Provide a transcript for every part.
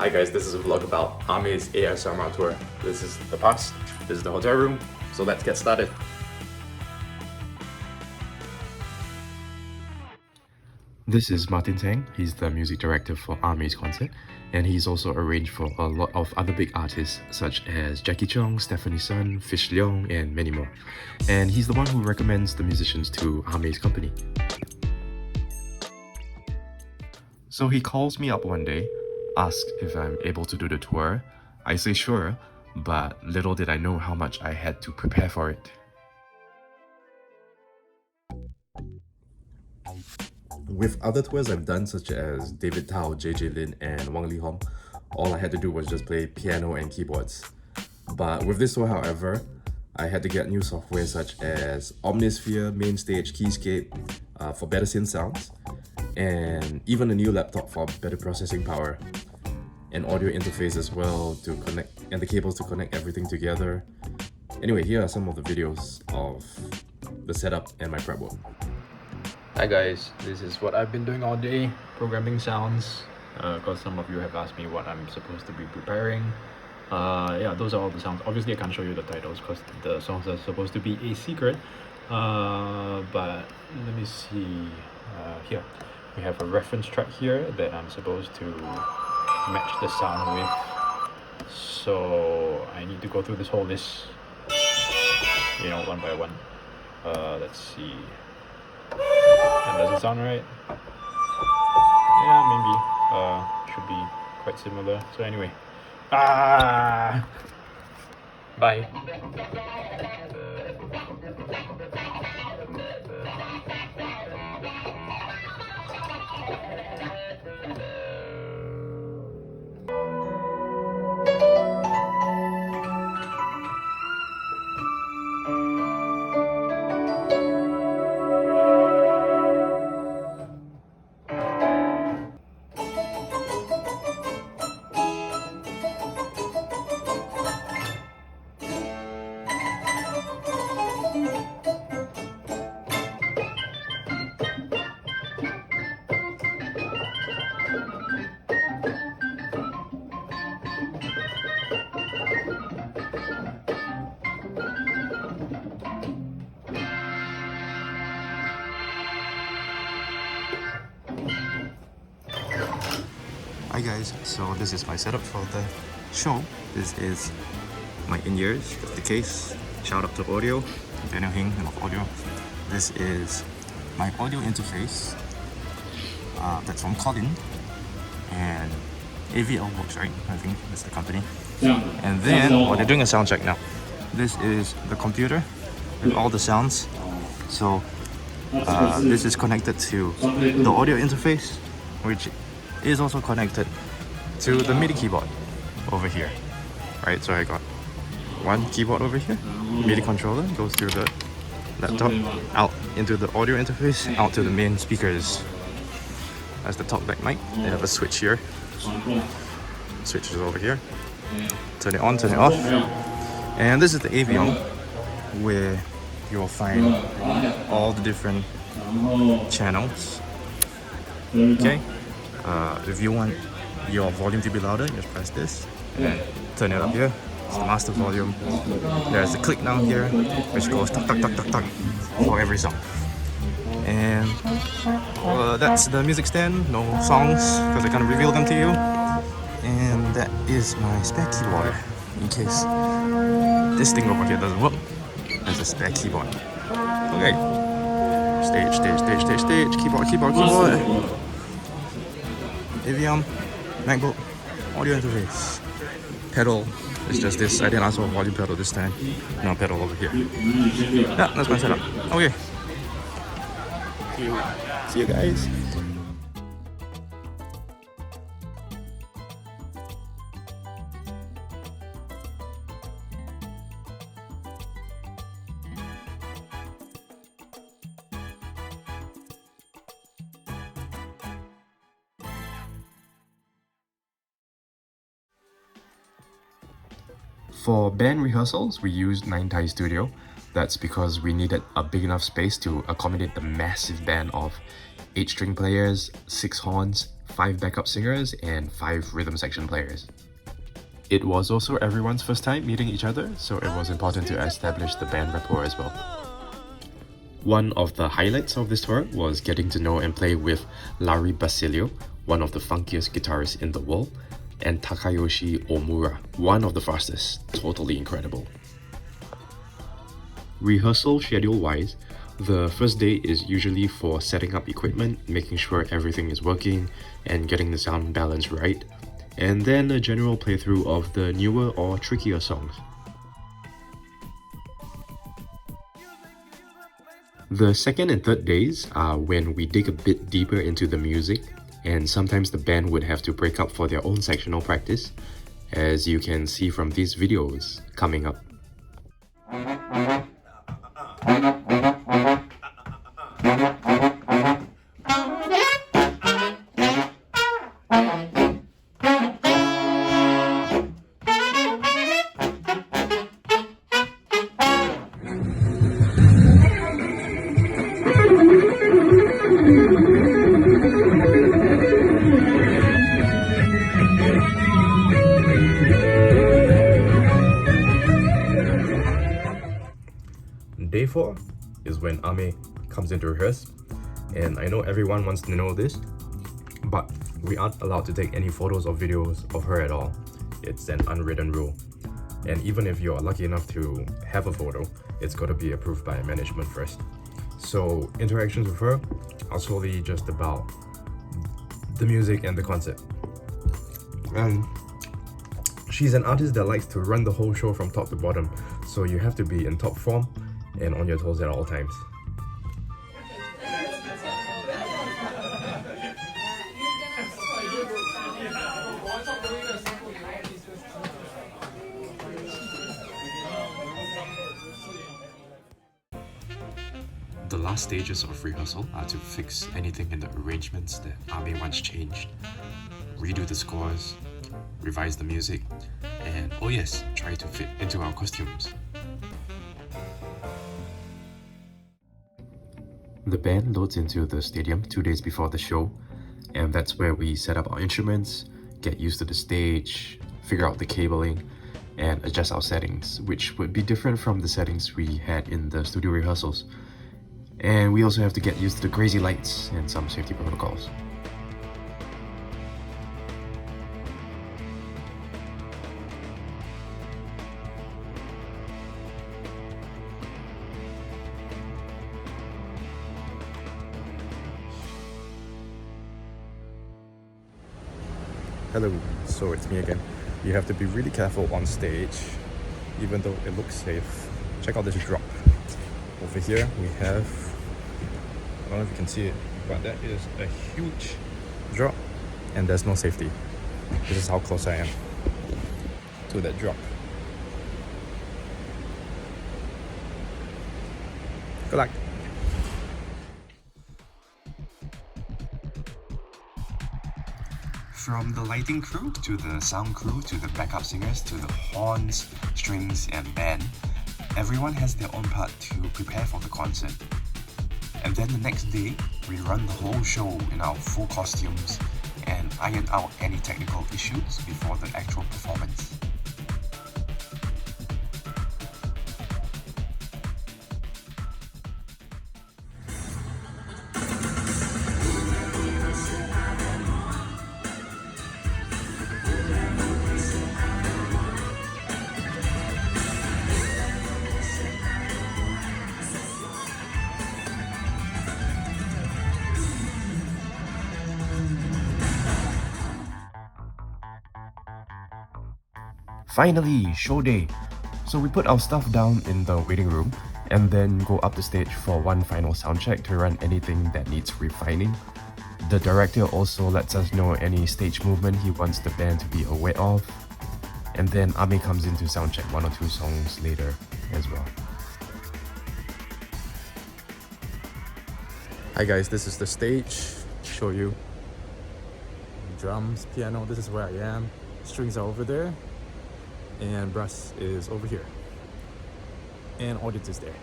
Hi guys, this is a vlog about Amei's ASMR tour. This is the bus, this is the hotel room, so let's get started. This is Martin Tang. He's the music director for Amei's concert, and he's also arranged for a lot of other big artists such as Jackie Chung, Stephanie Sun, Fish Leong, and many more. And he's the one who recommends the musicians to Amei's company. So he calls me up one day, asks if I'm able to do the tour. I say sure, but little did I know how much I had to prepare for it. With other tours I've done, such as David Tao, JJ Lin, and Wang Lihom, all I had to do was just play piano and keyboards. But with this tour, however, I had to get new software such as Omnisphere, Mainstage, Keyscape for better synth sounds, and even a new laptop for better processing power, an audio interface as well to connect, and the cables to connect everything together. Anyway, here are some of the videos of the setup and my prep work. Hi guys, this is what I've been doing all day, programming sounds, because some of you have asked me what I'm supposed to be preparing. Yeah, those are all the sounds. Obviously I can't show you the titles because the songs are supposed to be a secret, but let me see. Here we have a reference track here that I'm supposed to match the sound with, so I need to go through this whole list, you know, one by one. Let's see. And does it sound right? Yeah, maybe. Should be quite similar. So anyway. Bye. Hi guys, so this is my setup for the show. This is my in-ears, the case. Shout out to audio, Daniel Hing of audio. This is my audio interface. That's from Colin. And AVL Works, right? I think that's the company. And then, well, they're doing a sound check now. This is the computer with all the sounds. So this is connected to the audio interface, which is also connected to the MIDI keyboard over here, right? So I got one keyboard over here, MIDI controller goes through the laptop, out into the audio interface, out to the main speakers. That's the talkback mic. They have a switch here. Switch is over here. Turn it on, turn it off. And this is the Avion, where you'll find all the different channels. Okay. If you want your volume to be louder, just press this and turn it up here. It's the master volume. There's a click down here which goes tuck tuck tuck tuck tuck for every song. And that's the music stand. No songs because I can't reveal them to you. And that is my spare keyboard in case this thing over here doesn't work. There's a spare keyboard. Okay. Stage, stage, stage, stage, stage. Keyboard, keyboard, keyboard. Avion, MacBook, audio interface. Pedal is just this. I didn't ask for a volume pedal this time. No pedal over here. Yeah, that's my setup. Okay. See you guys. For band rehearsals, we used 9 Studio. That's because we needed a big enough space to accommodate the massive band of 8 string players, 6 horns, 5 backup singers, and 5 rhythm section players. It was also everyone's first time meeting each other, so it was important to establish the band rapport as well. One of the highlights of this tour was getting to know and play with Larry Basilio, one of the funkiest guitarists in the world, and Takayoshi Omura, one of the fastest. Totally incredible. Rehearsal schedule-wise, the first day is usually for setting up equipment, making sure everything is working, and getting the sound balance right, and then a general playthrough of the newer or trickier songs. The second and third days are when we dig a bit deeper into the music, and sometimes the band would have to break up for their own sectional practice, as you can see from these videos coming up. Day 4 is when Amei comes in to rehearse, and I know everyone wants to know this, but we aren't allowed to take any photos or videos of her at all. It's an unwritten rule. And even if you are lucky enough to have a photo, it's got to be approved by management first. So interactions with her are solely just about the music and the concert. And she's an artist that likes to run the whole show from top to bottom, so you have to be in top form and on your toes at all times. The last stages of rehearsal are to fix anything in the arrangements that Amei wants changed, redo the scores, revise the music, and oh yes, try to fit into our costumes. The band loads into the stadium 2 days before the show, and that's where we set up our instruments, get used to the stage, figure out the cabling, and adjust our settings, which would be different from the settings we had in the studio rehearsals. And we also have to get used to the crazy lights and some safety protocols. Hello, so it's me again. You have to be really careful on stage, even though it looks safe. Check out this drop. Over here we have, I don't know if you can see it, but that is a huge drop and there's no safety. This is how close I am to that drop. Good luck. From the lighting crew to the sound crew to the backup singers to the horns, strings and band, everyone has their own part to prepare for the concert. And then the next day, we run the whole show in our full costumes and iron out any technical issues before the actual performance. Finally, show day! So we put our stuff down in the waiting room and then go up the stage for one final sound check to run anything that needs refining. The director also lets us know any stage movement he wants the band to be aware of. And then Amei comes in to sound check 1 or 2 songs later as well. Hi guys, this is the stage. Show you drums, piano, this is where I am. Strings are over there. And brass is over here. And audience is there.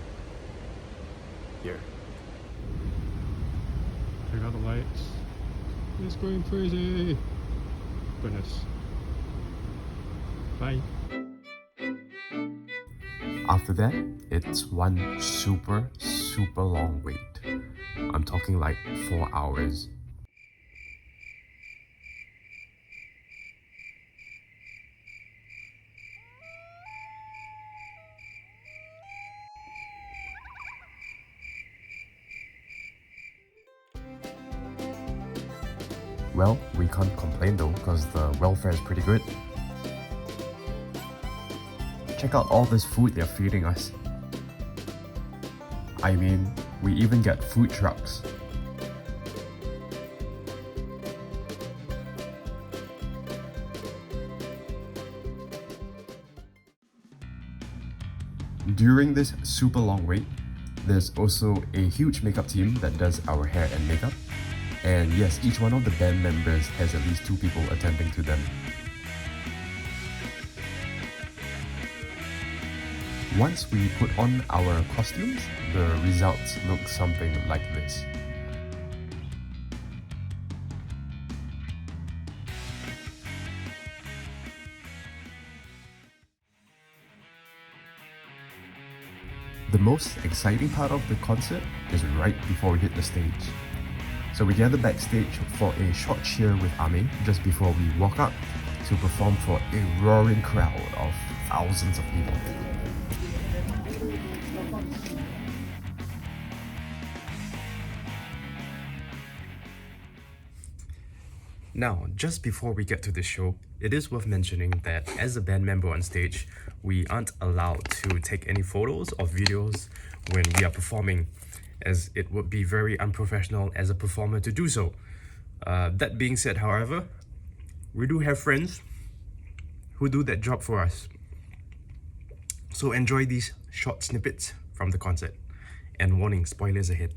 Here. Check out the lights. It's going crazy. Goodness. Bye. After that, it's one super long wait. I'm talking like 4 hours. Well, we can't complain though, because the welfare is pretty good. Check out all this food they're feeding us. I mean, we even get food trucks. During this super long wait, there's also a huge makeup team that does our hair and makeup. And yes, each one of the band members has at least 2 people attending to them. Once we put on our costumes, the results look something like this. The most exciting part of the concert is right before we hit the stage. So we gather backstage for a short cheer with Amei just before we walk up to perform for a roaring crowd of thousands of people. Now, just before we get to the show, it is worth mentioning that as a band member on stage, we aren't allowed to take any photos or videos when we are performing, as it would be very unprofessional as a performer to do so. That being said, however, we do have friends who do that job for us. So enjoy these short snippets from the concert. And warning, spoilers ahead.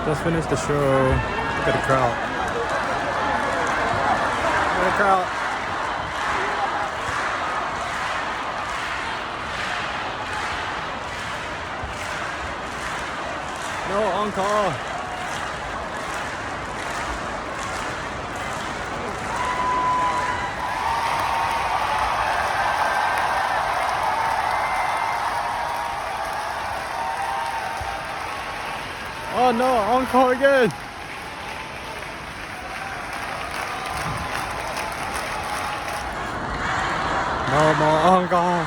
Just finished the show. Look at the crowd. Look at the crowd. No encore. Oh no, encore again! No more encore!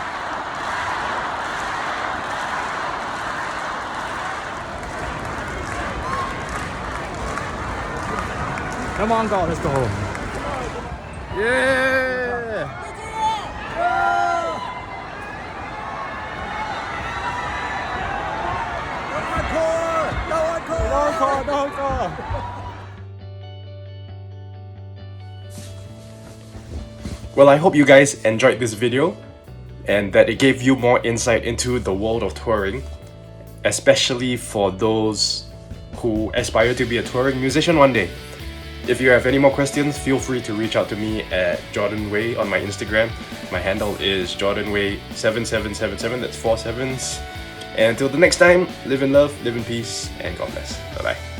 Come on, God, let's go home. Yeah! No encore! Well, I hope you guys enjoyed this video and that it gave you more insight into the world of touring, especially for those who aspire to be a touring musician one day. If you have any more questions, feel free to reach out to me at Jordan Way on my Instagram. My handle is JordanWay7777, that's 4 sevens. And until the next time, live in love, live in peace, and God bless. Bye bye.